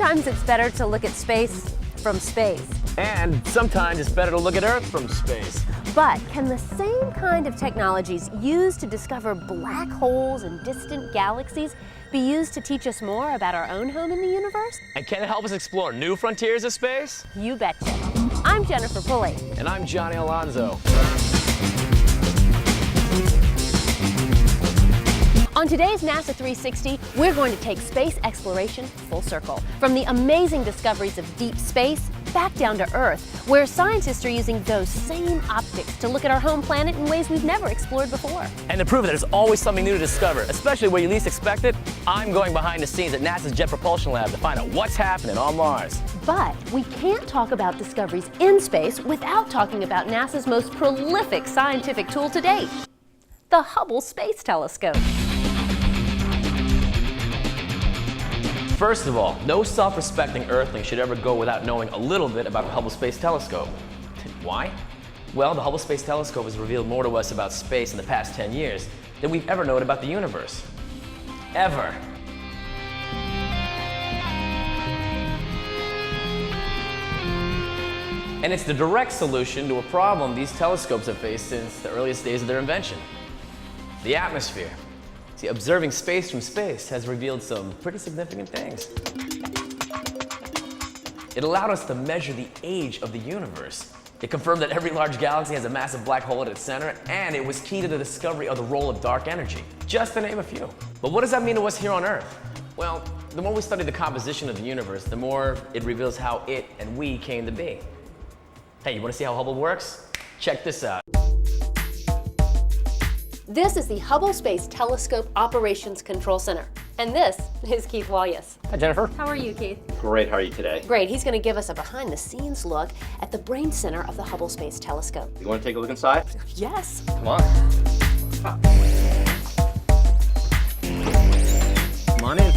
Sometimes it's better to look at space from space. And sometimes it's better to look at Earth from space. But can the same kind of technologies used to discover black holes and distant galaxies be used to teach us more about our own home in the universe? And can it help us explore new frontiers of space? You betcha. I'm Jennifer Pulley. And I'm Johnny Alonso. On today's NASA 360, we're going to take space exploration full circle. From the amazing discoveries of deep space back down to Earth, where scientists are using those same optics to look at our home planet in ways we've never explored before. And to prove that there's always something new to discover, especially where you least expect it, I'm going behind the scenes at NASA's Jet Propulsion Lab to find out what's happening on Mars. But we can't talk about discoveries in space without talking about NASA's most prolific scientific tool to date, the Hubble Space Telescope. First of all, no self-respecting Earthling should ever go without knowing a little bit about the Hubble Space Telescope. Why? Well, the Hubble Space Telescope has revealed more to us about space in the past 10 years than we've ever known about the universe. Ever. And it's the direct solution to a problem these telescopes have faced since the earliest days of their invention: the atmosphere. See, observing space from space has revealed some pretty significant things. It allowed us to measure the age of the universe. It confirmed that every large galaxy has a massive black hole at its center, and it was key to the discovery of the role of dark energy, just to name a few. But what does that mean to us here on Earth? Well, the more we study the composition of the universe, the more it reveals how it and we came to be. Hey, you want to see how Hubble works? Check this out. This is the Hubble Space Telescope Operations Control Center. And this is Keith Walyas. Hi, Jennifer. How are you, Keith? Great, how are you today? Great. He's going to give us a behind-the-scenes look at the brain center of the Hubble Space Telescope. You want to take a look inside? Yes. Come on. Come on in.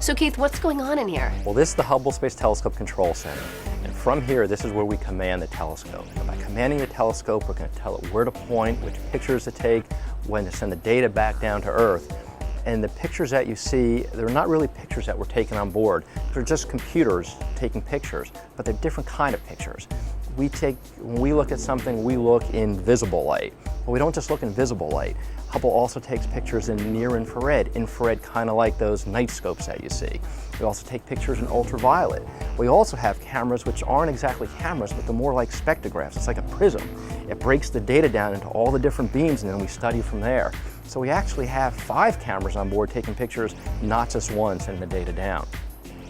So, Keith, what's going on in here? Well, this is the Hubble Space Telescope Control Center. And from here, this is where we command the telescope. And by commanding the telescope, we're going to tell it where to point, which pictures to take, when to send the data back down to Earth. And the pictures that you see, they're not really pictures that we're taking on board. They're just computers taking pictures, but they're different kind of pictures. When we look at something, we look in visible light. But we don't just look in visible light. Hubble also takes pictures in near infrared, kind of like those night scopes that you see. We also take pictures in ultraviolet. We also have cameras which aren't exactly cameras, but they're more like spectrographs. It's like a prism. It breaks the data down into all the different beams, and then we study from there. So we actually have 5 cameras on board taking pictures, not just one, sending the data down.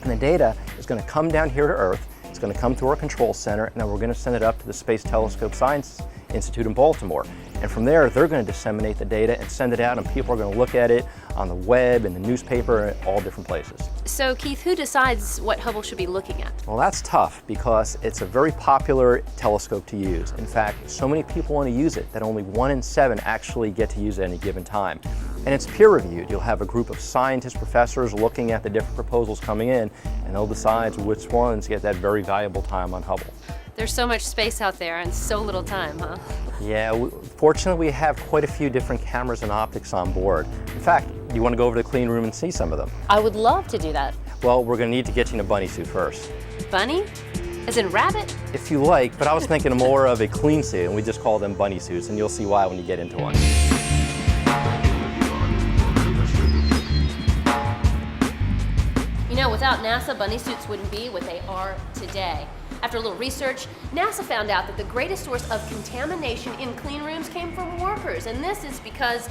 And the data is going to come down here to Earth. It's going to come through our control center, and then we're going to send it up to the Space Telescope Science Institute in Baltimore. And from there, they're going to disseminate the data and send it out, and people are going to look at it on the web, in the newspaper, all different places. So, Keith, who decides what Hubble should be looking at? Well, that's tough because it's a very popular telescope to use. In fact, so many people want to use it that only 1 in 7 actually get to use it at any given time. And it's peer-reviewed. You'll have a group of scientists, professors looking at the different proposals coming in, and they'll decide which ones get that very valuable time on Hubble. There's so much space out there and so little time, huh? Yeah, fortunately we have quite a few different cameras and optics on board. In fact, you want to go over to the clean room and see some of them? I would love to do that. Well, we're going to need to get you in a bunny suit first. Bunny? As in rabbit? If you like, but I was thinking more of a clean suit, and we just call them bunny suits, and you'll see why when you get into one. You know, without NASA, bunny suits wouldn't be what they are today. After a little research, NASA found out that the greatest source of contamination in clean rooms came from workers, and this is because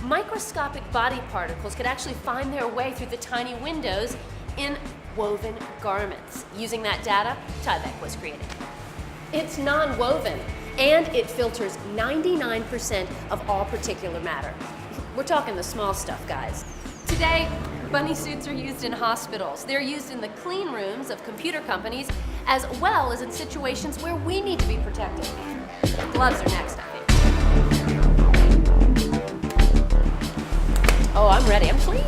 microscopic body particles could actually find their way through the tiny windows in woven garments. Using that data, Tyvek was created. It's non-woven, and it filters 99% of all particulate matter. We're talking the small stuff, guys. Today, bunny suits are used in hospitals. They're used in the clean rooms of computer companies, as well as in situations where we need to be protected. Gloves are next, I think. Oh, I'm ready. I'm clean.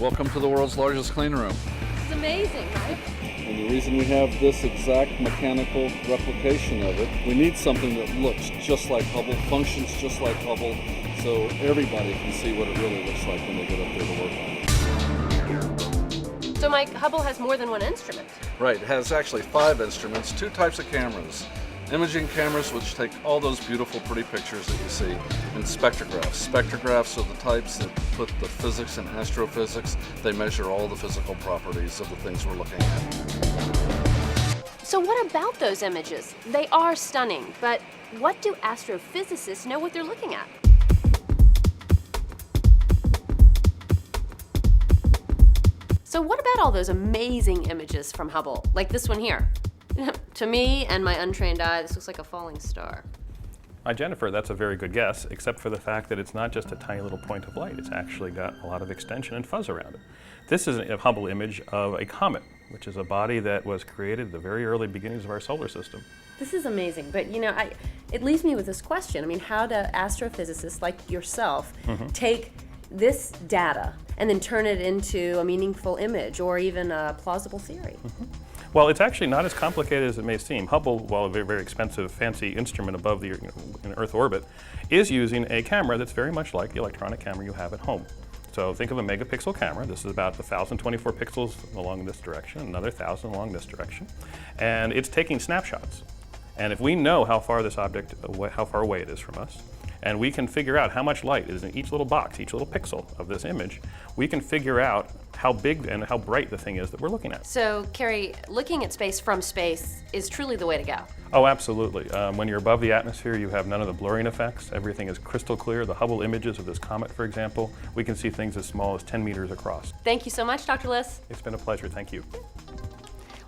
Welcome to the world's largest clean room. This is amazing, right? And the reason we have this exact mechanical replication of it, we need something that looks just like Hubble, functions just like Hubble, so everybody can see what it really looks like when they get up there to work on it. So Mike, Hubble has more than one instrument. Right, it has actually 5 instruments, 2 types of cameras. Imaging cameras, which take all those beautiful, pretty pictures that you see, and spectrographs. Spectrographs are the types that put the physics and astrophysics. They measure all the physical properties of the things we're looking at. So what about those images? They are stunning, but what do astrophysicists know what they're looking at? So what about all those amazing images from Hubble, like this one here? To me and my untrained eye, this looks like a falling star. Jennifer, that's a very good guess, except for the fact that it's not just a tiny little point of light. It's actually got a lot of extension and fuzz around it. This is a Hubble image of a comet, which is a body that was created at the very early beginnings of our solar system. This is amazing, but you know, it leaves me with this question. I mean, how do astrophysicists like yourself take this data and then turn it into a meaningful image or even a plausible theory? Well, it's actually not as complicated as it may seem. Hubble, while a very, very expensive, fancy instrument above the in Earth orbit, is using a camera that's very much like the electronic camera you have at home. So think of a megapixel camera. This is about 1,024 pixels along this direction, another 1,000 along this direction. And it's taking snapshots. And if we know how far this object, how far away it is from us, and we can figure out how much light is in each little box, each little pixel of this image, we can figure out how big and how bright the thing is that we're looking at. So, Kerry, looking at space from space is truly the way to go. Oh, absolutely. When you're above the atmosphere, you have none of the blurring effects. Everything is crystal clear. The Hubble images of this comet, for example, we can see things as small as 10 meters across. Thank you so much, Dr. Liss. It's been a pleasure. Thank you.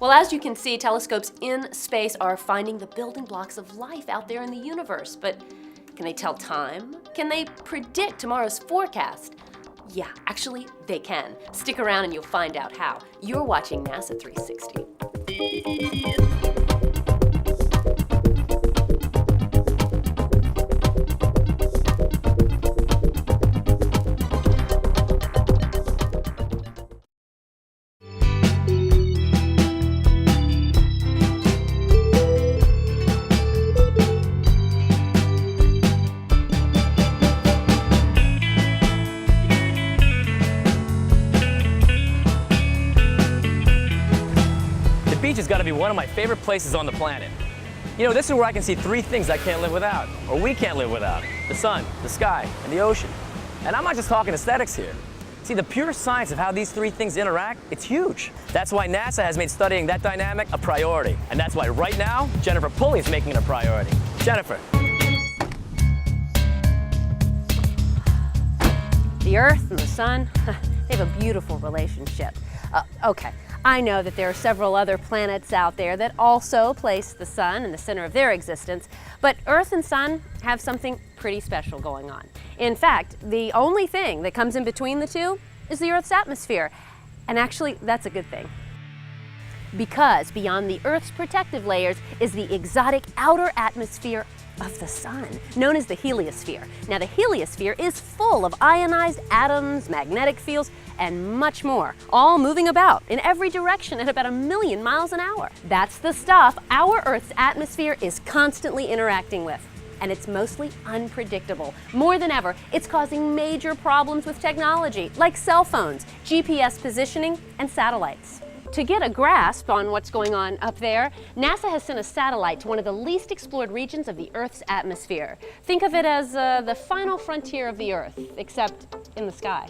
Well, as you can see, telescopes in space are finding the building blocks of life out there in the universe. But can they tell time? Can they predict tomorrow's forecast? Yeah, actually, they can. Stick around and you'll find out how. You're watching NASA 360. The beach has got to be one of my favorite places on the planet. You know, this is where I can see 3 things I can't live without, or we can't live without: the sun, the sky, and the ocean. And I'm not just talking aesthetics here. See, the pure science of how these 3 things interact, it's huge. That's why NASA has made studying that dynamic a priority. And that's why right now, Jennifer Pulley is making it a priority. Jennifer. The Earth and the Sun, they have a beautiful relationship. Okay, I know that there are several other planets out there that also place the Sun in the center of their existence, but Earth and Sun have something pretty special going on. In fact, the only thing that comes in between the two is the Earth's atmosphere. And actually, that's a good thing. Because beyond the Earth's protective layers is the exotic outer atmosphere of the Sun, known as the heliosphere. Now, the heliosphere is full of ionized atoms, magnetic fields, and much more, all moving about in every direction at about 1,000,000 miles an hour. That's the stuff our Earth's atmosphere is constantly interacting with. And it's mostly unpredictable. More than ever, it's causing major problems with technology, like cell phones, GPS positioning, and satellites. To get a grasp on what's going on up there, NASA has sent a satellite to one of the least explored regions of the Earth's atmosphere. Think of it as the final frontier of the Earth, except in the sky.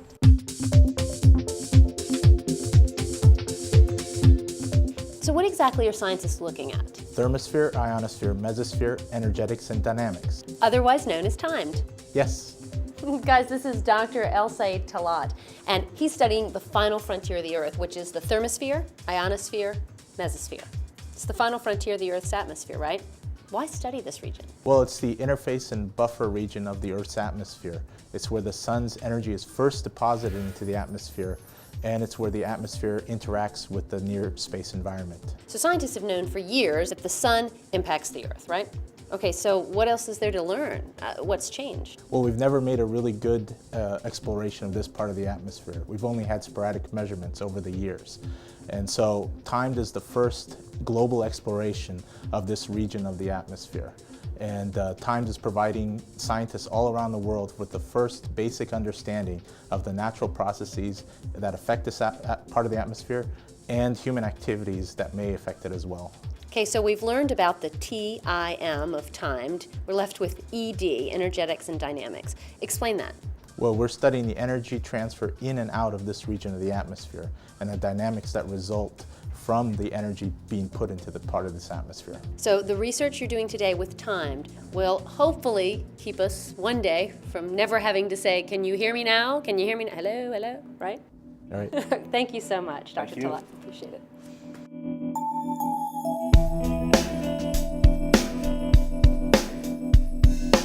So what exactly are scientists looking at? Thermosphere, ionosphere, mesosphere, energetics, and dynamics. Otherwise known as timed. Yes. Guys, this is Dr. El-Sayed Talat, and he's studying the final frontier of the Earth, which is the thermosphere, ionosphere, mesosphere. It's the final frontier of the Earth's atmosphere, right? Why study this region? Well, it's the interface and buffer region of the Earth's atmosphere. It's where the sun's energy is first deposited into the atmosphere, and it's where the atmosphere interacts with the near space environment. So scientists have known for years that the sun impacts the Earth, right? Okay, so what else is there to learn? What's changed? Well, we've never made a really good exploration of this part of the atmosphere. We've only had sporadic measurements over the years. And so TIMED is the first global exploration of this region of the atmosphere. And TIMED is providing scientists all around the world with the first basic understanding of the natural processes that affect this part of the atmosphere and human activities that may affect it as well. Okay, so we've learned about the TIM of timed. We're left with ED, energetics and dynamics. Explain that. Well, we're studying the energy transfer in and out of this region of the atmosphere and the dynamics that result from the energy being put into the part of this atmosphere. So the research you're doing today with timed will hopefully keep us one day from never having to say, can you hear me now? Can you hear me now? Hello, hello, right? All right. Thank you so much, Dr. you. Talat. Appreciate it.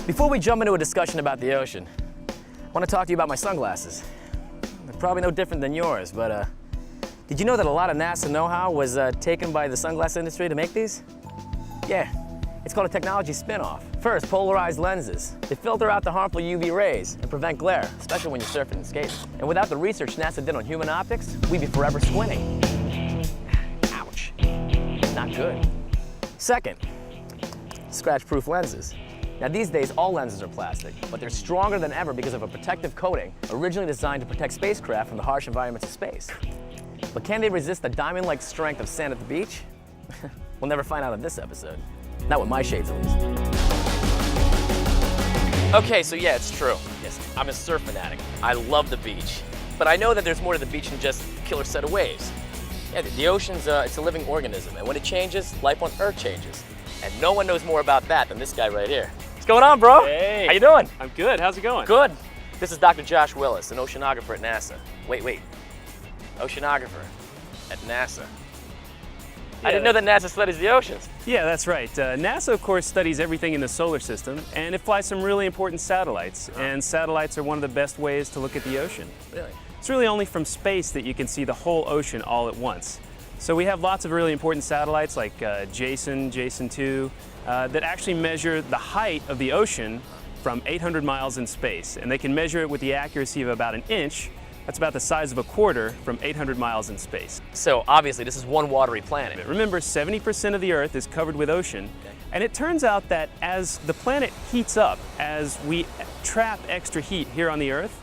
Before we jump into a discussion about the ocean, I want to talk to you about my sunglasses. They're probably no different than yours, but did you know that a lot of NASA know-how was taken by the sunglass industry to make these? Yeah, it's called a technology spin-off. First, polarized lenses. They filter out the harmful UV rays and prevent glare, especially when you're surfing and skating. And without the research NASA did on human optics, we'd be forever squinting. Ouch. Not good. Second, scratch-proof lenses. Now these days, all lenses are plastic, but they're stronger than ever because of a protective coating originally designed to protect spacecraft from the harsh environments of space. But can they resist the diamond-like strength of sand at the beach? We'll never find out in this episode. Not with my shades, at least. Okay, so yeah, it's true. Yes, I'm a surf fanatic. I love the beach. But I know that there's more to the beach than just a killer set of waves. Yeah, the ocean's it's a living organism, and when it changes, life on Earth changes. And no one knows more about that than this guy right here. What's going on, bro? Hey. How you doing? I'm good. How's it going? Good. This is Dr. Josh Willis, an oceanographer at NASA. Wait. Oceanographer at NASA. I didn't know that NASA studies the oceans. Yeah, that's right. NASA, of course, studies everything in the solar system, and it flies some really important satellites. And satellites are one of the best ways to look at the ocean. Really? It's really only from space that you can see the whole ocean all at once. So we have lots of really important satellites like JASON, JASON-2, that actually measure the height of the ocean from 800 miles in space. And they can measure it with the accuracy of about an inch. That's about the size of a quarter from 800 miles in space. So obviously this is one watery planet. Remember, 70% of the Earth is covered with ocean. And it turns out that as the planet heats up, as we trap extra heat here on the Earth,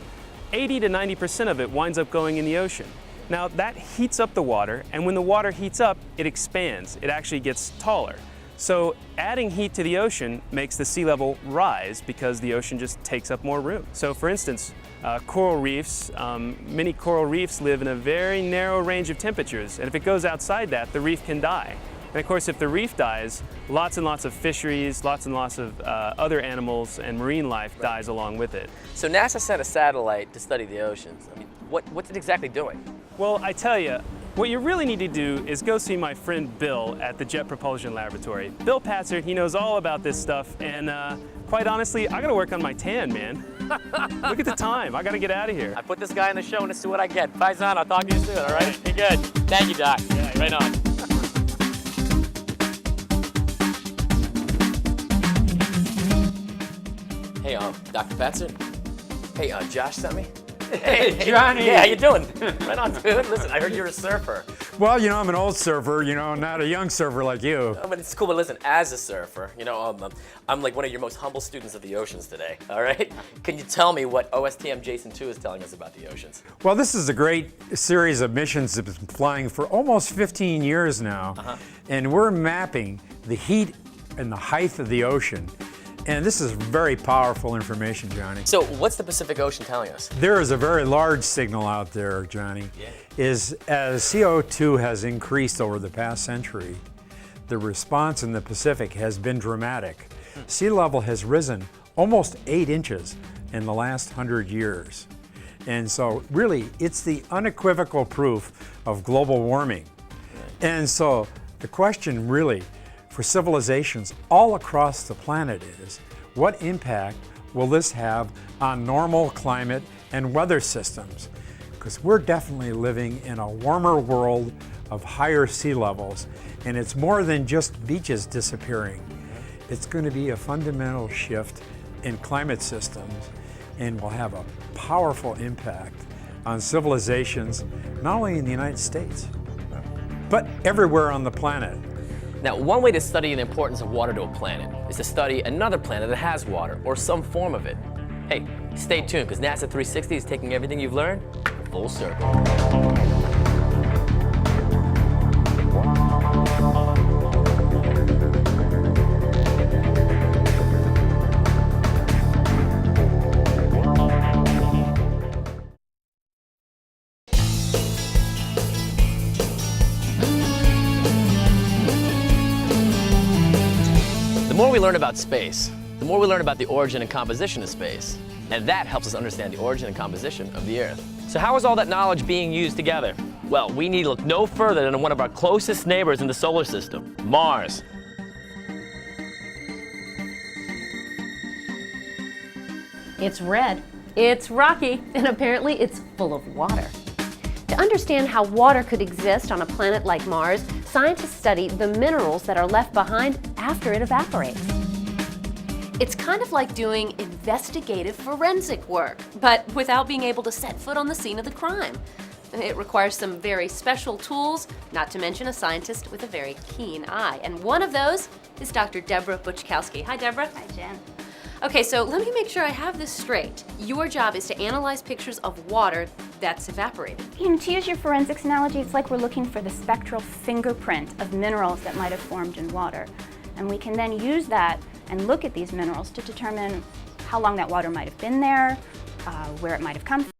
80 to 90% of it winds up going in the ocean. Now that heats up the water, and when the water heats up, it expands. It actually gets taller. So adding heat to the ocean makes the sea level rise because the ocean just takes up more room. So for instance, coral reefs, many coral reefs live in a very narrow range of temperatures, and if it goes outside that, the reef can die. And of course, if the reef dies, lots and lots of fisheries, lots and lots of other animals and marine life dies along with it. So NASA sent a satellite to study the oceans. I mean, what's it exactly doing? Well, I tell you, what you really need to do is go see my friend Bill at the Jet Propulsion Laboratory. Bill Patzer, he knows all about this stuff, and quite honestly, I gotta work on my tan, man. Look at the time, I gotta get out of here. I put this guy in the show and let's see what I get. Faizan, I'll talk to you soon, all right? Be good. Thank you, Doc. Yeah, right on. Hey, Dr. Patzer. Hey, Josh sent me. Hey, Johnny. Yeah, how you doing? Right on, dude. Listen, I heard you're a surfer. Well, I'm an old surfer, not a young surfer like you. Oh, but it's cool, but listen, as a surfer, I'm like one of your most humble students of the oceans today, all right? Can you tell me what OSTM JASON-2 is telling us about the oceans? Well, this is a great series of missions that's been flying for almost 15 years now, and we're mapping the heat and the height of the ocean. And this is very powerful information, Johnny. So what's the Pacific Ocean telling us? There is a very large signal out there, Johnny. As CO2 has increased over the past century, the response in the Pacific has been dramatic. Sea level has risen almost 8 inches in the last 100 years. And so really, it's the unequivocal proof of global warming. And so the question really for civilizations all across the planet is, what impact will this have on normal climate and weather systems? Because we're definitely living in a warmer world of higher sea levels, and it's more than just beaches disappearing. It's going to be a fundamental shift in climate systems and will have a powerful impact on civilizations, not only in the United States, but everywhere on the planet. Now, one way to study the importance of water to a planet is to study another planet that has water, or some form of it. Hey, stay tuned, because NASA 360 is taking everything you've learned full circle. The more we learn about space, the more we learn about the origin and composition of space. And that helps us understand the origin and composition of the Earth. So how is all that knowledge being used together? Well, we need to look no further than one of our closest neighbors in the solar system, Mars. It's red, it's rocky, and apparently it's full of water. To understand how water could exist on a planet like Mars, scientists study the minerals that are left behind after it evaporates. It's kind of like doing investigative forensic work, but without being able to set foot on the scene of the crime. It requires some very special tools, not to mention a scientist with a very keen eye. And one of those is Dr. Deborah Buczkowski. Hi, Deborah. Hi, Jen. Okay, so let me make sure I have this straight. Your job is to analyze pictures of water that's evaporated. You know, to use your forensics analogy, it's like we're looking for the spectral fingerprint of minerals that might have formed in water. And we can then use that and look at these minerals to determine how long that water might have been there, where it might have come from.